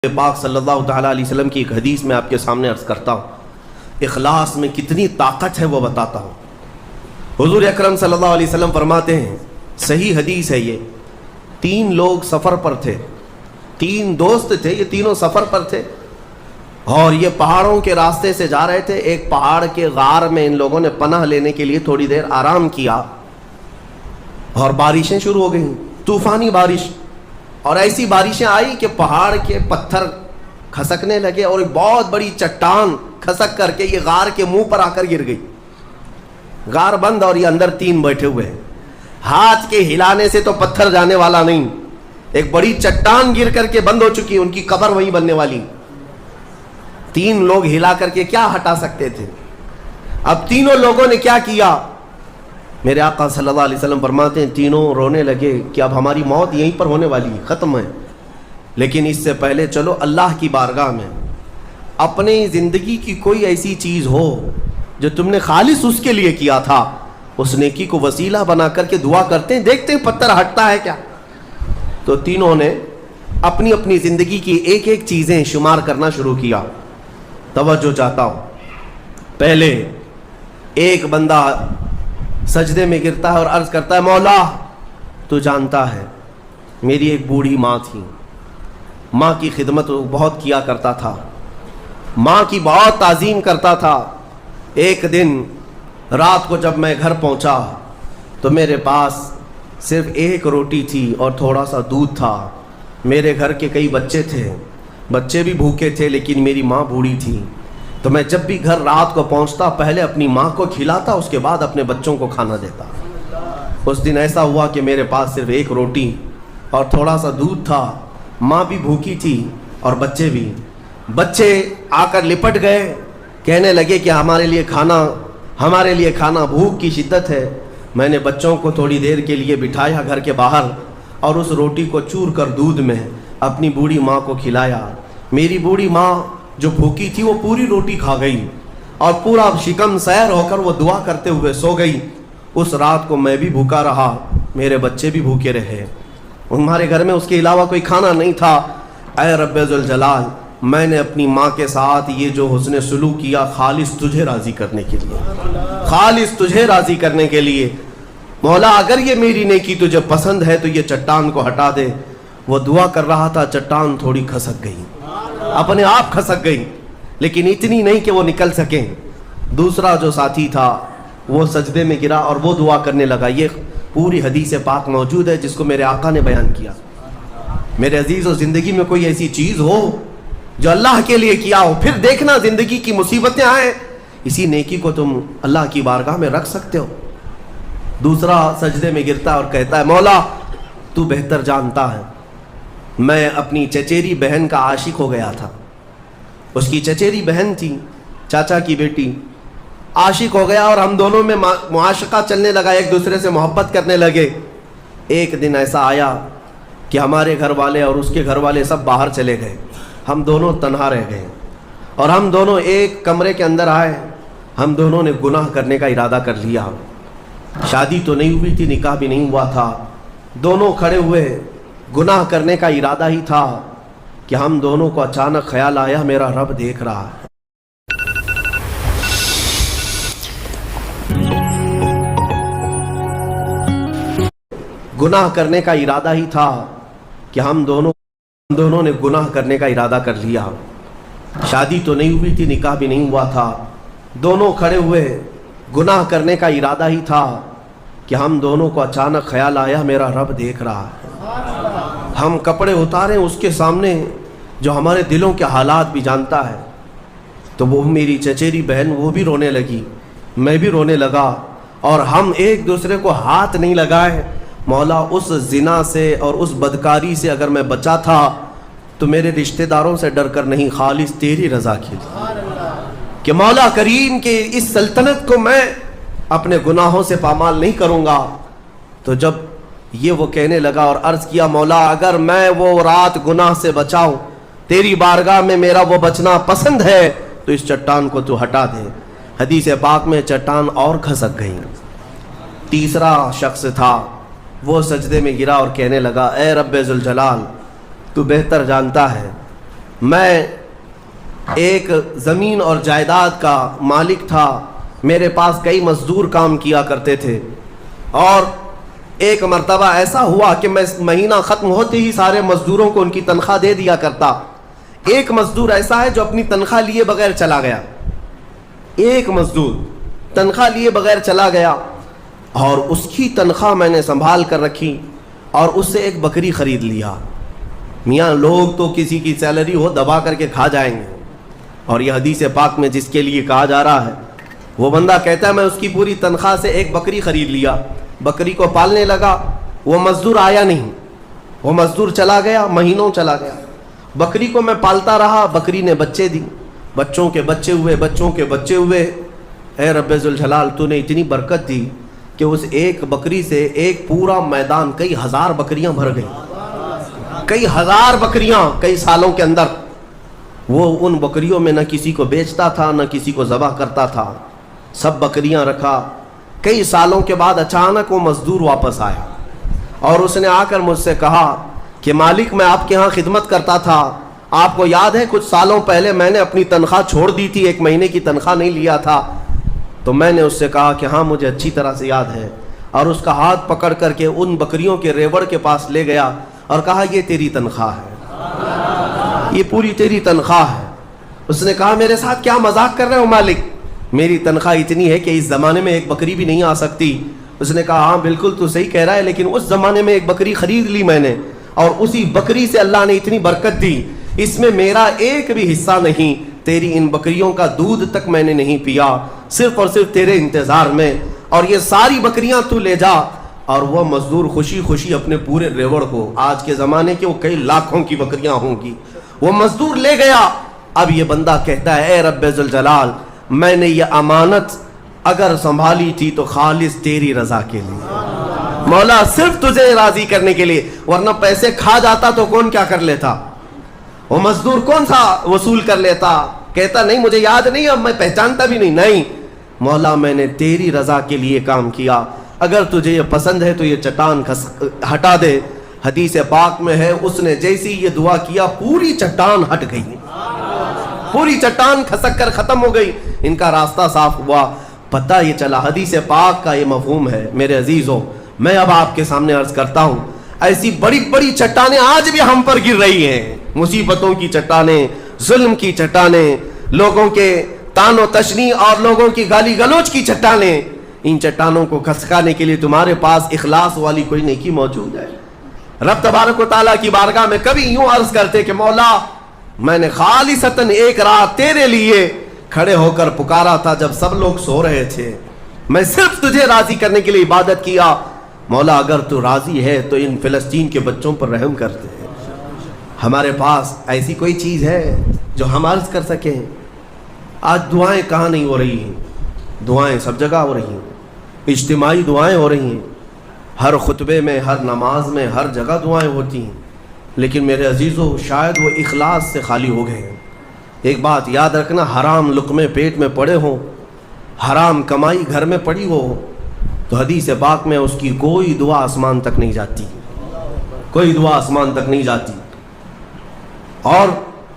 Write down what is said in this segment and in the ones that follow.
پاک صلی اللہ تعالیٰ علیہ وسلم کی ایک حدیث میں آپ کے سامنے عرض کرتا ہوں، اخلاص میں کتنی طاقت ہے وہ بتاتا ہوں۔ حضور اکرم صلی اللہ علیہ وسلم فرماتے ہیں، صحیح حدیث ہے یہ، 3 لوگ سفر پر تھے، 3 دوست تھے، یہ تینوں سفر پر تھے اور یہ پہاڑوں کے راستے سے جا رہے تھے۔ ایک پہاڑ کے غار میں ان لوگوں نے پناہ لینے کے لیے تھوڑی دیر آرام کیا اور بارشیں شروع ہو گئیں، طوفانی بارش، اور ایسی بارشیں آئی کہ پہاڑ کے پتھر کھسکنے لگے اور ایک بہت بڑی چٹان کھسک کر کے یہ غار کے منہ پر آ کر گر گئی۔ غار بند اور یہ اندر 3 بیٹھے ہوئے ہیں، ہاتھ کے ہلانے سے تو پتھر جانے والا نہیں، ایک بڑی چٹان گر کر کے بند ہو چکی، ان کی قبر وہیں بننے والی۔ 3 لوگ ہلا کر کے کیا ہٹا سکتے تھے؟ اب تینوں لوگوں نے کیا کیا؟ میرے آقا صلی اللہ علیہ وسلم فرماتے ہیں تینوں رونے لگے کہ اب ہماری موت یہیں پر ہونے والی ہے، ختم ہے، لیکن اس سے پہلے چلو اللہ کی بارگاہ میں اپنی زندگی کی کوئی ایسی چیز ہو جو تم نے خالص اس کے لیے کیا تھا، اس نیکی کو وسیلہ بنا کر کے دعا کرتے ہیں، دیکھتے ہیں پتھر ہٹتا ہے کیا۔ تو تینوں نے اپنی اپنی زندگی کی ایک ایک چیزیں شمار کرنا شروع کیا۔ توجہ چاہتا ہوں، پہلے ایک بندہ سجدے میں گرتا ہے اور عرض کرتا ہے، مولا تو جانتا ہے میری ایک بوڑھی ماں تھی، ماں کی خدمت بہت کیا کرتا تھا، ماں کی بہت تعظیم کرتا تھا۔ ایک دن رات کو جب میں گھر پہنچا تو میرے پاس صرف 1 روٹی تھی اور تھوڑا سا دودھ تھا۔ میرے گھر کے کئی بچے تھے، بچے بھی بھوکے تھے، لیکن میری ماں بوڑھی تھی، تو میں جب بھی گھر رات کو پہنچتا پہلے اپنی ماں کو کھلاتا، اس کے بعد اپنے بچوں کو کھانا دیتا۔ اس دن ایسا ہوا کہ میرے پاس صرف 1 روٹی اور تھوڑا سا دودھ تھا، ماں بھی بھوکی تھی اور بچے بھی۔ بچے آ کر لپٹ گئے، کہنے لگے کہ ہمارے لیے کھانا، بھوک کی شدت ہے۔ میں نے بچوں کو تھوڑی دیر کے لیے بٹھایا گھر کے باہر اور اس روٹی کو چور کر دودھ میں اپنی بوڑھی ماں کو کھلایا۔ میری بوڑھی ماں جو بھوکی تھی وہ پوری روٹی کھا گئی اور پورا شکم سیر ہو کر وہ دعا کرتے ہوئے سو گئی۔ اس رات کو میں بھی بھوکا رہا، میرے بچے بھی بھوکے رہے، ہمارے گھر میں اس کے علاوہ کوئی کھانا نہیں تھا۔ اے رب ذوالجلال، میں نے اپنی ماں کے ساتھ یہ جو حسن سلوک کیا خالص تجھے راضی کرنے کے لیے، خالص تجھے راضی کرنے کے لیے۔ مولا اگر یہ میری نیکی تجھے پسند ہے تو یہ چٹان کو ہٹا دے۔ وہ دعا کر رہا تھا، چٹان تھوڑی کھسک گئی، اپنے آپ کھسک گئی، لیکن اتنی نہیں کہ وہ نکل سکیں۔ دوسرا جو ساتھی تھا وہ سجدے میں گرا اور وہ دعا کرنے لگا۔ یہ پوری حدیث پاک موجود ہے جس کو میرے آقا نے بیان کیا۔ میرے عزیزو، زندگی میں کوئی ایسی چیز ہو جو اللہ کے لیے کیا ہو، پھر دیکھنا زندگی کی مصیبتیں آئیں، اسی نیکی کو تم اللہ کی بارگاہ میں رکھ سکتے ہو۔ دوسرا سجدے میں گرتا اور کہتا ہے، مولا تو بہتر جانتا ہے میں اپنی چچیری بہن کا عاشق ہو گیا تھا۔ اس کی چچیری بہن تھی، چاچا کی بیٹی، عاشق ہو گیا اور ہم دونوں میں معاشقہ چلنے لگا، ایک دوسرے سے محبت کرنے لگے۔ ایک دن ایسا آیا کہ ہمارے گھر والے اور اس کے گھر والے سب باہر چلے گئے، ہم دونوں تنہا رہ گئے اور ہم دونوں ایک کمرے کے اندر آئے۔ ہم دونوں نے گناہ کرنے کا ارادہ کر لیا۔ شادی تو نہیں ہوئی تھی، نکاح بھی نہیں ہوا تھا، دونوں کھڑے ہوئے، گناہ کرنے کا ارادہ ہی تھا کہ ہم دونوں کو اچانک خیال آیا میرا رب دیکھ رہا ہے۔ گناہ کرنے کا ارادہ ہی تھا کہ ہم دونوں نے گناہ کرنے کا ارادہ کر لیا۔ شادی تو نہیں ہوئی تھی، نکاح بھی نہیں ہوا تھا، دونوں کھڑے ہوئے، گناہ کرنے کا ارادہ ہی تھا کہ ہم دونوں کو اچانک خیال آیا میرا رب دیکھ رہا ہے۔ ہم کپڑے اتارے اس کے سامنے جو ہمارے دلوں کے حالات بھی جانتا ہے، تو وہ میری چچیری بہن وہ بھی رونے لگی، میں بھی رونے لگا اور ہم ایک دوسرے کو ہاتھ نہیں لگائے۔ مولا اس زنا سے اور اس بدکاری سے اگر میں بچا تھا تو میرے رشتہ داروں سے ڈر کر نہیں، خالص تیری رضا کے لیے، کہ مولا کریم کے اس سلطنت کو میں اپنے گناہوں سے پامال نہیں کروں گا۔ تو جب یہ وہ کہنے لگا اور عرض کیا، مولا اگر میں وہ رات گناہ سے بچاؤں، تیری بارگاہ میں میرا وہ بچنا پسند ہے، تو اس چٹان کو تو ہٹا دے۔ حدیث پاک میں چٹان اور کھسک گئی۔ تیسرا شخص تھا، وہ سجدے میں گرا اور کہنے لگا، اے رب ذوالجلال، تو بہتر جانتا ہے میں ایک زمین اور جائیداد کا مالک تھا، میرے پاس کئی مزدور کام کیا کرتے تھے، اور ایک مرتبہ ایسا ہوا کہ میں مہینہ ختم ہوتے ہی سارے مزدوروں کو ان کی تنخواہ دے دیا کرتا۔ ایک مزدور ایسا ہے جو اپنی تنخواہ لیے بغیر چلا گیا، ایک مزدور تنخواہ لیے بغیر چلا گیا، اور اس کی تنخواہ میں نے سنبھال کر رکھی اور اس سے ایک بکری خرید لیا۔ میاں لوگ تو کسی کی سیلری ہو دبا کر کے کھا جائیں گے، اور یہ حدیث پاک میں جس کے لیے کہا جا رہا ہے وہ بندہ کہتا ہے میں اس کی پوری تنخواہ سے ایک بکری خرید لیا، بکری کو پالنے لگا، وہ مزدور آیا نہیں، وہ مزدور چلا گیا، مہینوں چلا گیا، بکری کو میں پالتا رہا، بکری نے بچے دی، بچوں کے بچے ہوئے، بچوں کے بچے ہوئے۔ اے رب ذوالجلال تو نے اتنی برکت دی کہ اس ایک بکری سے ایک پورا میدان کئی ہزار بکریاں بھر گئی، کئی ہزار بکریاں کئی سالوں کے اندر۔ وہ ان بکریوں میں نہ کسی کو بیچتا تھا نہ کسی کو ذبح کرتا تھا، سب بکریاں رکھا۔ کئی سالوں کے بعد اچانک وہ مزدور واپس آیا اور اس نے آ کر مجھ سے کہا کہ مالک میں آپ کے ہاں خدمت کرتا تھا، آپ کو یاد ہے کچھ سالوں پہلے میں نے اپنی تنخواہ چھوڑ دی تھی، ایک مہینے کی تنخواہ نہیں لیا تھا؟ تو میں نے اس سے کہا کہ ہاں مجھے اچھی طرح سے یاد ہے، اور اس کا ہاتھ پکڑ کر کے ان بکریوں کے ریوڑ کے پاس لے گیا اور کہا یہ تیری تنخواہ ہے، یہ پوری تیری تنخواہ ہے۔ اس نے کہا میرے ساتھ کیا مذاق کر رہے ہو مالک، میری تنخواہ اتنی ہے کہ اس زمانے میں ایک بکری بھی نہیں آ سکتی۔ اس نے کہا ہاں بالکل تو صحیح کہہ رہا ہے، لیکن اس زمانے میں ایک بکری خرید لی میں نے، اور اسی بکری سے اللہ نے اتنی برکت دی، اس میں میرا ایک بھی حصہ نہیں، تیری ان بکریوں کا دودھ تک میں نے نہیں پیا، صرف اور صرف تیرے انتظار میں، اور یہ ساری بکریاں تو لے جا۔ اور وہ مزدور خوشی خوشی اپنے پورے ریوڑ کو، آج کے زمانے کے وہ کئی لاکھوں کی بکریاں ہوں گی، وہ مزدور لے گیا۔ اب یہ بندہ کہتا ہے اے رب ذوالجلال میں نے یہ امانت اگر سنبھالی تھی تو خالص تیری رضا کے لیے، مولا صرف تجھے راضی کرنے کے لیے، ورنہ پیسے کھا جاتا تو کون کیا کر لیتا، وہ مزدور کون سا وصول کر لیتا۔ کہتا نہیں مجھے یاد نہیں، اب میں پہچانتا بھی نہیں، نہیں مولا میں نے تیری رضا کے لیے کام کیا، اگر تجھے یہ پسند ہے تو یہ چٹان ہٹا دے۔ حدیث پاک میں ہے اس نے جیسی یہ دعا کیا پوری چٹان ہٹ گئی، پوری چٹان کھسک کر ختم ہو گئی، ان کا راستہ صاف ہوا۔ پتہ یہ چلا حدیث پاک کا یہ مفہوم ہے۔ میرے عزیزوں میں اب آپ کے سامنے عرض کرتا ہوں، ایسی بڑی بڑی چٹانیں آج بھی ہم پر گر رہی ہیں، مصیبتوں کی چٹانیں، ظلم کی چٹانیں، لوگوں کے تان و تشنیع اور لوگوں کی گالی گلوچ کی چٹانیں۔ ان چٹانوں کو کھسکانے کے لیے تمہارے پاس اخلاص والی کوئی نیکی موجود ہے؟ رب تبارک و تعالیٰ کی بارگاہ میں کبھی یوں عرض کرتے کہ مولا میں نے خالصتاً ایک رات تیرے لیے کھڑے ہو کر پکارا تھا جب سب لوگ سو رہے تھے، میں صرف تجھے راضی کرنے کے لیے عبادت کیا، مولا اگر تو راضی ہے تو ان فلسطین کے بچوں پر رحم کرتے ہیں۔ ہمارے پاس ایسی کوئی چیز ہے جو ہم عرض کر سکیں؟ آج دعائیں کہاں نہیں ہو رہی ہیں؟ دعائیں سب جگہ ہو رہی ہیں، اجتماعی دعائیں ہو رہی ہیں، ہر خطبے میں، ہر نماز میں، ہر جگہ دعائیں ہوتی ہیں، لیکن میرے عزیزو شاید وہ اخلاص سے خالی ہو گئے ہیں۔ ایک بات یاد رکھنا، حرام لقمے پیٹ میں پڑے ہوں، حرام کمائی گھر میں پڑی ہو تو حدیث پاک میں اس کی کوئی دعا آسمان تک نہیں جاتی، کوئی دعا آسمان تک نہیں جاتی۔ اور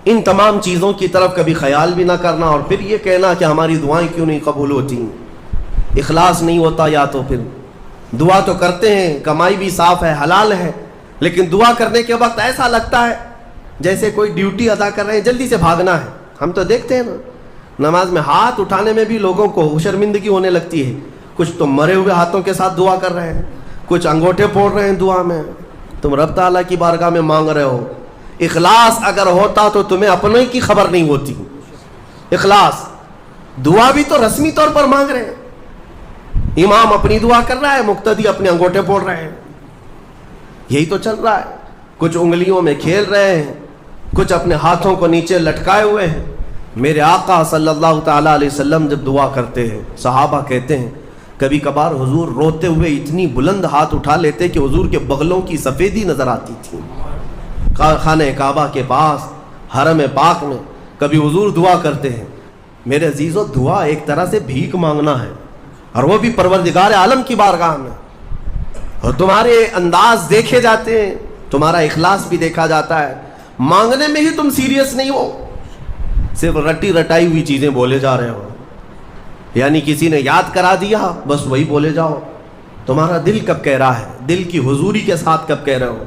ان تمام چیزوں کی طرف کبھی خیال بھی نہ کرنا اور پھر یہ کہنا کہ ہماری دعائیں کیوں نہیں قبول ہوتی، اخلاص نہیں ہوتا، یا تو پھر دعا تو کرتے ہیں، کمائی بھی صاف ہے، حلال ہے، لیکن دعا کرنے کے وقت ایسا لگتا ہے جیسے کوئی ڈیوٹی ادا کر رہے ہیں، جلدی سے بھاگنا ہے۔ ہم تو دیکھتے ہیں نا نماز میں ہاتھ اٹھانے میں بھی لوگوں کو شرمندگی ہونے لگتی ہے، کچھ تو مرے ہوئے ہاتھوں کے ساتھ دعا کر رہے ہیں، کچھ انگوٹھے پھوڑ رہے ہیں دعا میں۔ تم رب تعالیٰ کی بارگاہ میں مانگ رہے ہو، اخلاص اگر ہوتا تو تمہیں اپنے کی خبر نہیں ہوتی۔ اخلاص، دعا بھی تو رسمی طور پر مانگ رہے ہیں، امام اپنی دعا کر رہا ہے، مقتدی اپنے انگوٹھے پھوڑ رہے ہیں، یہی تو چل رہا ہے۔ کچھ انگلیوں میں کھیل رہے ہیں، کچھ اپنے ہاتھوں کو نیچے لٹکائے ہوئے ہیں۔ میرے آقا صلی اللہ تعالیٰ علیہ وسلم جب دعا کرتے ہیں، صحابہ کہتے ہیں کبھی کبھار حضور روتے ہوئے اتنی بلند ہاتھ اٹھا لیتے کہ حضور کے بغلوں کی سفیدی نظر آتی تھی۔ خانہ کعبہ کے پاس حرم پاک میں کبھی حضور دعا کرتے ہیں۔ میرے عزیزو دعا ایک طرح سے بھیک مانگنا ہے، اور وہ بھی پروردگار عالم کی بارگاہ میں، اور تمہارے انداز دیکھے جاتے ہیں، تمہارا اخلاص بھی دیکھا جاتا ہے۔ مانگنے میں ہی تم سیریس نہیں ہو، صرف رٹی رٹائی ہوئی چیزیں بولے جا رہے ہو، یعنی کسی نے یاد کرا دیا بس وہی بولے جاؤ۔ تمہارا دل کب کہہ رہا ہے؟ دل کی حضوری کے ساتھ کب کہہ رہے ہو؟